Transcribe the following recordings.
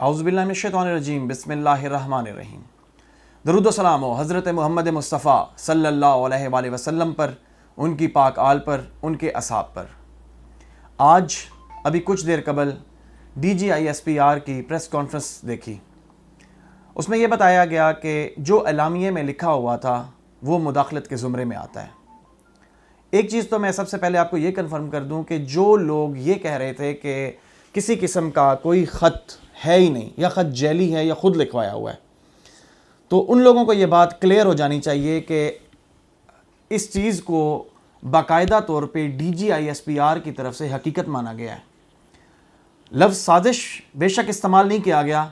اعوذ باللہ من الشیطان الرجیم بسم اللہ الرحمن الرحیم۔ درود و سلام ہو حضرت محمد مصطفیٰ صلی اللہ علیہ وآلہ وسلم پر، ان کی پاک آل پر، ان کے اصحاب پر۔ آج ابھی کچھ دیر قبل DGISPR کی پریس کانفرنس دیکھی۔ اس میں یہ بتایا گیا کہ جو اعلامیے میں لکھا ہوا تھا وہ مداخلت کے زمرے میں آتا ہے۔ ایک چیز تو میں سب سے پہلے آپ کو یہ کنفرم کر دوں کہ جو لوگ یہ کہہ رہے تھے کہ کسی قسم کا کوئی خط ہے ہی نہیں، یا خط جعلی ہے یا خود لکھوایا ہوا ہے، تو ان لوگوں کو یہ بات کلیئر ہو جانی چاہیے کہ اس چیز کو باقاعدہ طور پہ DGISPR کی طرف سے حقیقت مانا گیا ہے۔ لفظ سازش بے شک استعمال نہیں کیا گیا،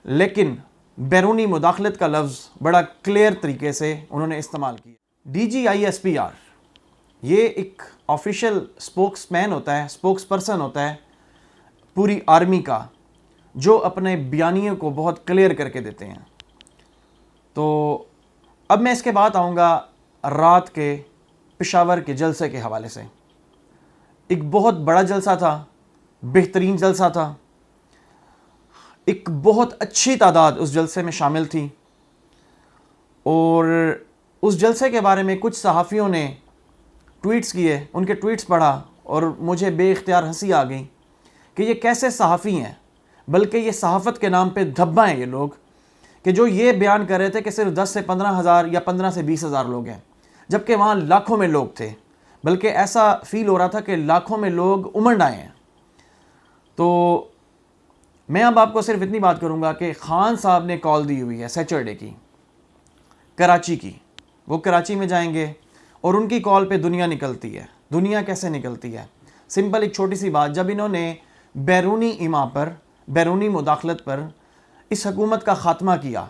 لیکن بیرونی مداخلت کا لفظ بڑا کلیئر طریقے سے انہوں نے استعمال کیا۔ DGISPR یہ ایک آفیشیل سپوکس مین ہوتا ہے، سپوکس پرسن ہوتا ہے پوری آرمی کا، جو اپنے بیانیے کو بہت کلیئر کر کے دیتے ہیں۔ تو اب میں اس کے بعد آؤں گا رات کے پشاور کے جلسے کے حوالے سے۔ ایک بہت بڑا جلسہ تھا، بہترین جلسہ تھا، ایک بہت اچھی تعداد اس جلسے میں شامل تھی، اور اس جلسے کے بارے میں کچھ صحافیوں نے ٹویٹس کیے، ان کے ٹویٹس پڑھا اور مجھے بے اختیار ہنسی آ گئی کہ یہ کیسے صحافی ہیں، بلکہ یہ صحافت کے نام پہ دھبا ہیں یہ لوگ، کہ جو یہ بیان کر رہے تھے کہ صرف 10 سے 15 ہزار یا 15 سے 20 ہزار لوگ ہیں، جبکہ وہاں لاکھوں میں لوگ تھے، بلکہ ایسا فیل ہو رہا تھا کہ لاکھوں میں لوگ امنڈ آئے ہیں۔ تو میں اب آپ کو صرف اتنی بات کروں گا کہ خان صاحب نے کال دی ہوئی ہے سیچرڈے کی، کراچی کی، وہ کراچی میں جائیں گے اور ان کی کال پہ دنیا نکلتی ہے۔ دنیا کیسے نکلتی ہے؟ سمپل ایک چھوٹی سی بات، جب انہوں نے بیرونی ایما پر، بیرونی مداخلت پر اس حکومت کا خاتمہ کیا،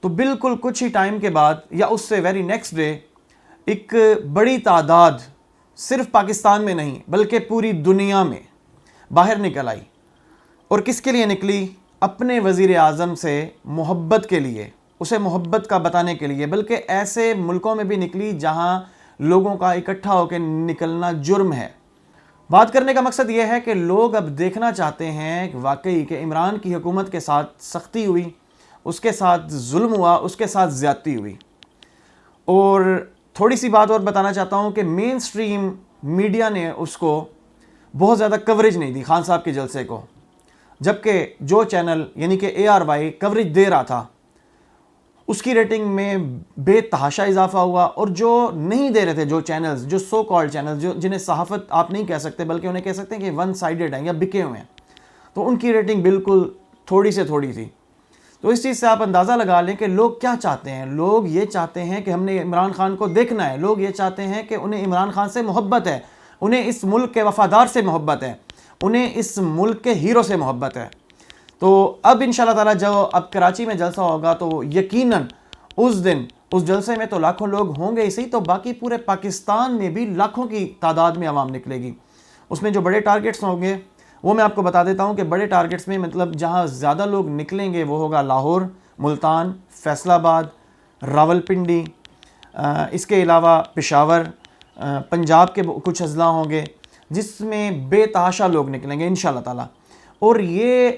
تو بالکل کچھ ہی ٹائم کے بعد یا اس سے ویری نیکسٹ ڈے ایک بڑی تعداد صرف پاکستان میں نہیں بلکہ پوری دنیا میں باہر نکل آئی، اور کس کے لیے نکلی؟ اپنے وزیر اعظم سے محبت کے لیے، اسے محبت کا بتانے کے لیے، بلکہ ایسے ملکوں میں بھی نکلی جہاں لوگوں کا اکٹھا ہو کے نکلنا جرم ہے۔ بات کرنے کا مقصد یہ ہے کہ لوگ اب دیکھنا چاہتے ہیں کہ واقعی کہ عمران کی حکومت کے ساتھ سختی ہوئی، اس کے ساتھ ظلم ہوا، اس کے ساتھ زیادتی ہوئی۔ اور تھوڑی سی بات اور بتانا چاہتا ہوں کہ مین سٹریم میڈیا نے اس کو بہت زیادہ کوریج نہیں دی، خان صاحب کے جلسے کو، جبکہ جو چینل یعنی کہ ARY کوریج دے رہا تھا، اس کی ریٹنگ میں بے تحاشا اضافہ ہوا، اور جو نہیں دے رہے تھے، جو چینلز، جو سو کالڈ چینلز، جنہیں صحافت آپ نہیں کہہ سکتے بلکہ انہیں کہہ سکتے ہیں کہ ون سائیڈڈ ہیں یا بکے ہوئے ہیں، تو ان کی ریٹنگ بالکل تھوڑی سے تھوڑی تھی۔ تو اس چیز سے آپ اندازہ لگا لیں کہ لوگ کیا چاہتے ہیں۔ لوگ یہ چاہتے ہیں کہ ہم نے عمران خان کو دیکھنا ہے، لوگ یہ چاہتے ہیں کہ انہیں عمران خان سے محبت ہے، انہیں اس ملک کے وفادار سے محبت ہے، انہیں اس ملک کے ہیرو سے محبت ہے۔ تو اب انشاءاللہ تعالیٰ جو اب کراچی میں جلسہ ہوگا تو یقیناً اس دن اس جلسے میں تو لاکھوں لوگ ہوں گے ہی صحیح، تو باقی پورے پاکستان میں بھی لاکھوں کی تعداد میں عوام نکلے گی۔ اس میں جو بڑے ٹارگٹس ہوں گے وہ میں آپ کو بتا دیتا ہوں کہ بڑے ٹارگٹس میں مطلب جہاں زیادہ لوگ نکلیں گے وہ ہوگا لاہور، ملتان، فیصل آباد، راولپنڈی، اس کے علاوہ پشاور، پنجاب کے کچھ اضلاع ہوں گے جس میں بے تحاشا لوگ نکلیں گے انشاءاللہ تعالیٰ۔ اور یہ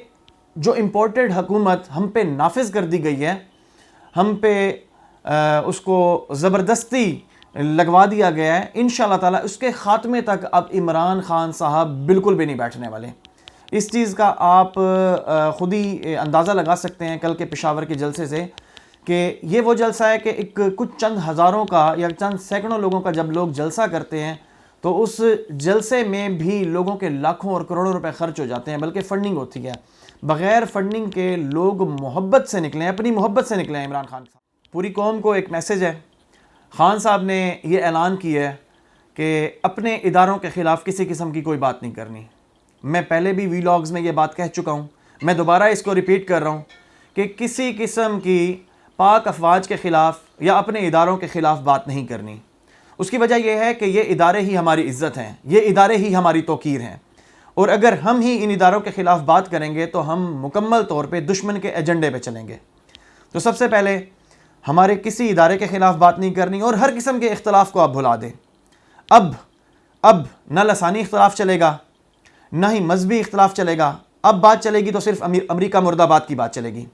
جو امپورٹڈ حکومت ہم پہ نافذ کر دی گئی ہے، ہم پہ اس کو زبردستی لگوا دیا گیا ہے، انشاءاللہ تعالیٰ اس کے خاتمے تک اب عمران خان صاحب بالکل بھی نہیں بیٹھنے والے۔ اس چیز کا آپ خود ہی اندازہ لگا سکتے ہیں کل کے پشاور کے جلسے سے، کہ یہ وہ جلسہ ہے کہ ایک کچھ چند ہزاروں کا یا چند سینکڑوں لوگوں کا جب لوگ جلسہ کرتے ہیں تو اس جلسے میں بھی لوگوں کے لاکھوں اور کروڑوں روپے خرچ ہو جاتے ہیں، بلکہ فنڈنگ ہوتی ہے۔ بغیر فنڈنگ کے لوگ محبت سے نکلیں، اپنی محبت سے نکلیں عمران خان صاحب۔ پوری قوم کو ایک میسج ہے، خان صاحب نے یہ اعلان کیا ہے کہ اپنے اداروں کے خلاف کسی قسم کی کوئی بات نہیں کرنی۔ میں پہلے بھی ویلاگز میں یہ بات کہہ چکا ہوں، میں دوبارہ اس کو ریپیٹ کر رہا ہوں کہ کسی قسم کی پاک افواج کے خلاف یا اپنے اداروں کے خلاف بات نہیں کرنی۔ اس کی وجہ یہ ہے کہ یہ ادارے ہی ہماری عزت ہیں، یہ ادارے ہی ہماری توقیر ہیں، اور اگر ہم ہی ان اداروں کے خلاف بات کریں گے تو ہم مکمل طور پہ دشمن کے ایجنڈے پہ چلیں گے۔ تو سب سے پہلے ہمارے کسی ادارے کے خلاف بات نہیں کرنی، اور ہر قسم کے اختلاف کو آپ بھلا دیں۔ اب نہ لسانی اختلاف چلے گا، نہ ہی مذہبی اختلاف چلے گا، اب بات چلے گی تو صرف امریکہ مرد آباد کی بات چلے گی.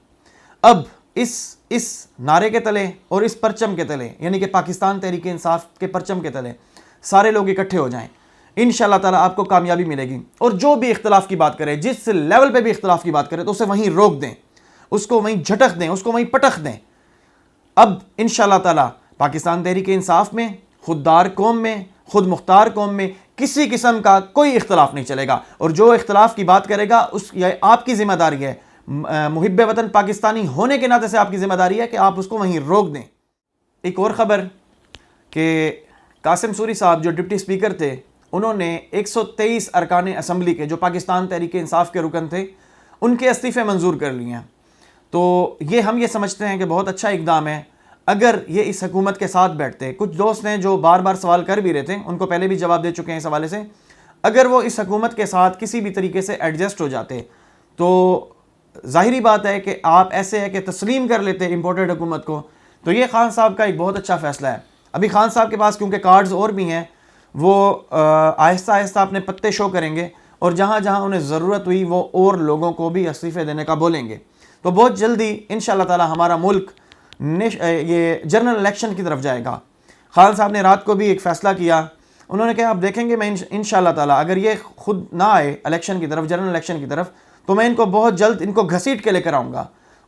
اب اس نعرے کے تلے اور اس پرچم کے تلے یعنی کہ پاکستان تحریک انصاف کے پرچم کے تلے سارے لوگ اکٹھے ہو جائیں, انشاءاللہ تعالیٰ آپ کو کامیابی ملے گی. اور جو بھی اختلاف کی بات کرے, جس لیول پہ بھی اختلاف کی بات کرے, تو اسے وہیں روک دیں, اس کو وہیں جھٹک دیں, اس کو وہیں پٹخ دیں. اب انشاءاللہ تعالیٰ پاکستان تحریک انصاف میں, خوددار قوم میں, خود مختار قوم میں کسی قسم کا کوئی اختلاف نہیں چلے گا. اور جو اختلاف کی بات کرے گا یہ آپ کی ذمہ داری ہے, محب وطن پاکستانی ہونے کے ناطے سے آپ کی ذمہ داری ہے کہ آپ اس کو وہیں روک دیں. ایک اور خبر کہ قاسم سوری صاحب جو ڈپٹی اسپیکر تھے, انہوں نے 123 ارکان اسمبلی کے جو پاکستان تحریک انصاف کے رکن تھے ان کے استعفے منظور کر لیے ہیں. تو ہم یہ سمجھتے ہیں کہ بہت اچھا اقدام ہے. اگر یہ اس حکومت کے ساتھ بیٹھتے, کچھ دوست ہیں جو بار بار سوال کر بھی رہے تھے, ان کو پہلے بھی جواب دے چکے ہیں اس حوالے سے, اگر وہ اس حکومت کے ساتھ کسی بھی طریقے سے ایڈجسٹ ہو جاتے تو ظاہری بات ہے کہ آپ ایسے ہے کہ تسلیم کر لیتے امپورٹڈ حکومت کو. تو یہ خان صاحب کا ایک بہت اچھا فیصلہ ہے. ابھی خان صاحب کے پاس کیونکہ کارڈز اور بھی ہیں, وہ آہستہ آہستہ اپنے پتے شو کریں گے اور جہاں جہاں انہیں ضرورت ہوئی وہ اور لوگوں کو بھی استعفے دینے کا بولیں گے. تو بہت جلدی انشاءاللہ تعالی ہمارا ملک یہ جنرل الیکشن کی طرف جائے گا. خان صاحب نے رات کو بھی ایک فیصلہ کیا, انہوں نے کہا آپ دیکھیں گے میں انشاءاللہ تعالی اگر یہ خود نہ آئے الیکشن کی طرف, جنرل الیکشن کی طرف, تو میں ان کو بہت جلد ان کو گھسیٹ کے لے کر آؤں گا.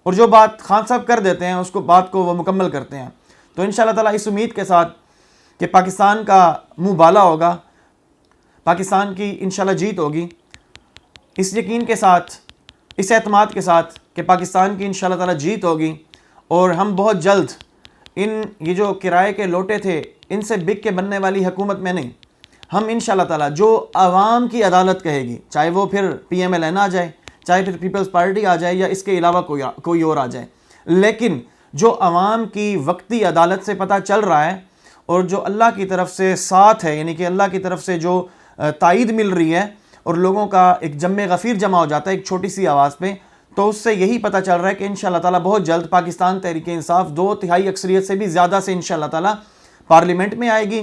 اور جو بات خان صاحب کر دیتے ہیں اس کو بات کو وہ مکمل کرتے ہیں. تو انشاءاللہ تعالی اس امید کے ساتھ کہ پاکستان کا منہ بالا ہوگا, پاکستان کی انشاءاللہ جیت ہوگی, اس یقین کے ساتھ, اس اعتماد کے ساتھ کہ پاکستان کی انشاءاللہ تعالی جیت ہوگی, اور ہم بہت جلد یہ جو کرائے کے لوٹے تھے ان سے بک کے بننے والی حکومت میں نہیں, ہم انشاءاللہ تعالی جو عوام کی عدالت کہے گی, چاہے وہ پھر PMLN آ جائے, چاہے پھر پیپلز پارٹی آ جائے یا اس کے علاوہ کوئی اور آ جائے, لیکن جو عوام کی وقتی عدالت سے پتہ چل رہا ہے اور جو اللہ کی طرف سے ساتھ ہے, یعنی کہ اللہ کی طرف سے جو تائید مل رہی ہے اور لوگوں کا ایک جم غفیر جمع ہو جاتا ہے ایک چھوٹی سی آواز پہ, تو اس سے یہی پتہ چل رہا ہے کہ انشاءاللہ تعالی بہت جلد پاکستان تحریک انصاف 2/3 اکثریت سے بھی زیادہ سے انشاءاللہ تعالی پارلیمنٹ میں آئے گی,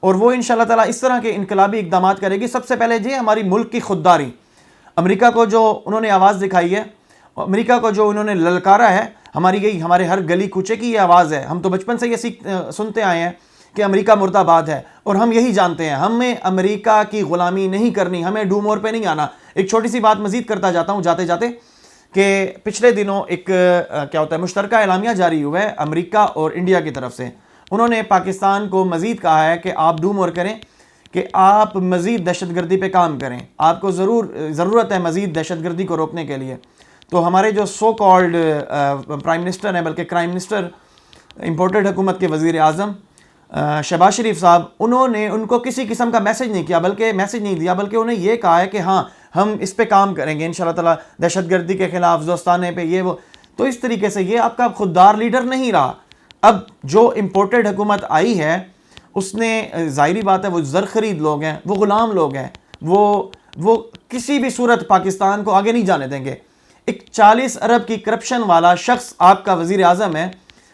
اور وہ انشاءاللہ تعالی اس طرح کے انقلابی اقدامات کرے گی. سب سے پہلے جی ہماری ملک کی خودداری, امریکہ کو جو انہوں نے آواز دکھائی ہے, امریکہ کو جو انہوں نے للکارا ہے, ہمارے ہر گلی کوچے کی یہ آواز ہے. ہم تو بچپن سے یہ سنتے آئے ہیں کہ امریکہ مرد آباد ہے, اور ہم یہی جانتے ہیں ہمیں امریکہ کی غلامی نہیں کرنی, ہمیں ڈومور پہ نہیں آنا. ایک چھوٹی سی بات مزید کرتا جاتا ہوں جاتے جاتے کہ پچھلے دنوں ایک کیا ہوتا ہے مشترکہ اعلامیہ جاری ہوا ہے امریکہ اور انڈیا کی طرف سے. انہوں نے پاکستان کو مزید کہا ہے کہ آپ ڈومور کریں, کہ آپ مزید دہشت گردی پہ کام کریں, آپ کو ضرورت ہے مزید دہشت گردی کو روکنے کے لیے. تو ہمارے جو سو کالڈ پرائم منسٹر ہیں, بلکہ کرائم منسٹر امپورٹڈ حکومت کے وزیر اعظم شہباز شریف صاحب, انہوں نے ان کو کسی قسم کا میسج نہیں دیا, بلکہ انہیں یہ کہا ہے کہ ہاں ہم اس پہ کام کریں گے انشاءاللہ تعالی, دہشت گردی کے خلاف, دوستانے پہ, یہ وہ. تو اس طریقے سے یہ آپ کا خوددار لیڈر نہیں رہا. اب جو امپورٹڈ حکومت آئی ہے اس نے ظاہری بات ہے وہ زرخرید لوگ ہیں, وہ غلام لوگ ہیں, وہ کسی بھی صورت پاکستان کو آگے نہیں جانے دیں گے. ایک 40 ارب کی کرپشن والا شخص آپ کا وزیر اعظم ہے.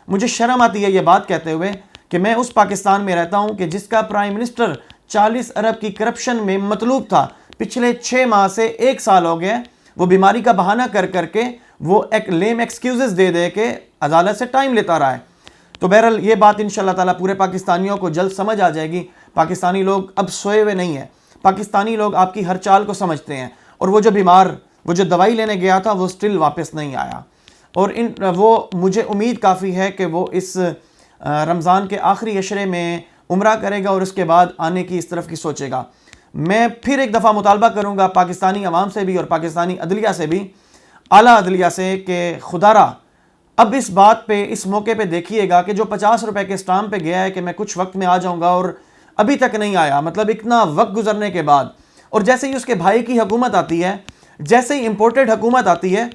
مجھے شرم آتی ہے یہ بات کہتے ہوئے کہ میں اس پاکستان میں رہتا ہوں کہ جس کا پرائم منسٹر 40 ارب کی کرپشن میں مطلوب تھا. پچھلے 6 ماہ سے 1 سال ہو گئے, وہ بیماری کا بہانہ کر کے وہ ایک لیم ایکسکیوزز دے کے عدالت سے ٹائم لیتا رہا ہے. تو بہرحال یہ بات انشاءاللہ تعالی پورے پاکستانیوں کو جلد سمجھ آ جائے گی. پاکستانی لوگ اب سوئے ہوئے نہیں ہیں, پاکستانی لوگ آپ کی ہر چال کو سمجھتے ہیں. اور وہ جو بیمار, وہ جو دوائی لینے گیا تھا وہ سٹل واپس نہیں آیا, اور وہ مجھے امید کافی ہے کہ وہ اس رمضان کے آخری عشرے میں عمرہ کرے گا اور اس کے بعد آنے کی اس طرف کی سوچے گا. میں پھر ایک دفعہ مطالبہ کروں گا پاکستانی عوام سے بھی اور پاکستانی عدلیہ سے بھی, اعلیٰ عدلیہ سے, کہ خدا را اب اس بات پہ, اس موقع پہ دیکھیے گا کہ جو 50 روپے کے اسٹامپ پہ گیا ہے کہ میں کچھ وقت میں آ جاؤں گا اور ابھی تک نہیں آیا, مطلب اتنا وقت گزرنے کے بعد, اور جیسے ہی اس کے بھائی کی حکومت آتی ہے, جیسے ہی امپورٹڈ حکومت آتی ہے,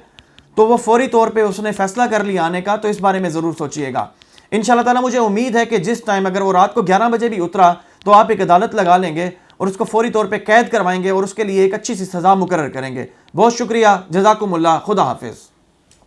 تو وہ فوری طور پہ اس نے فیصلہ کر لیا آنے کا. تو اس بارے میں ضرور سوچئے گا. انشاءاللہ تعالیٰ مجھے امید ہے کہ جس ٹائم اگر وہ رات کو 11 بجے بھی اترا تو آپ ایک عدالت لگا لیں گے اور اس کو فوری طور پہ قید کروائیں گے اور اس کے لیے ایک اچھی سی سزا مقرر کریں گے. بہت شکریہ, جزاکم اللہ, خدا حافظ.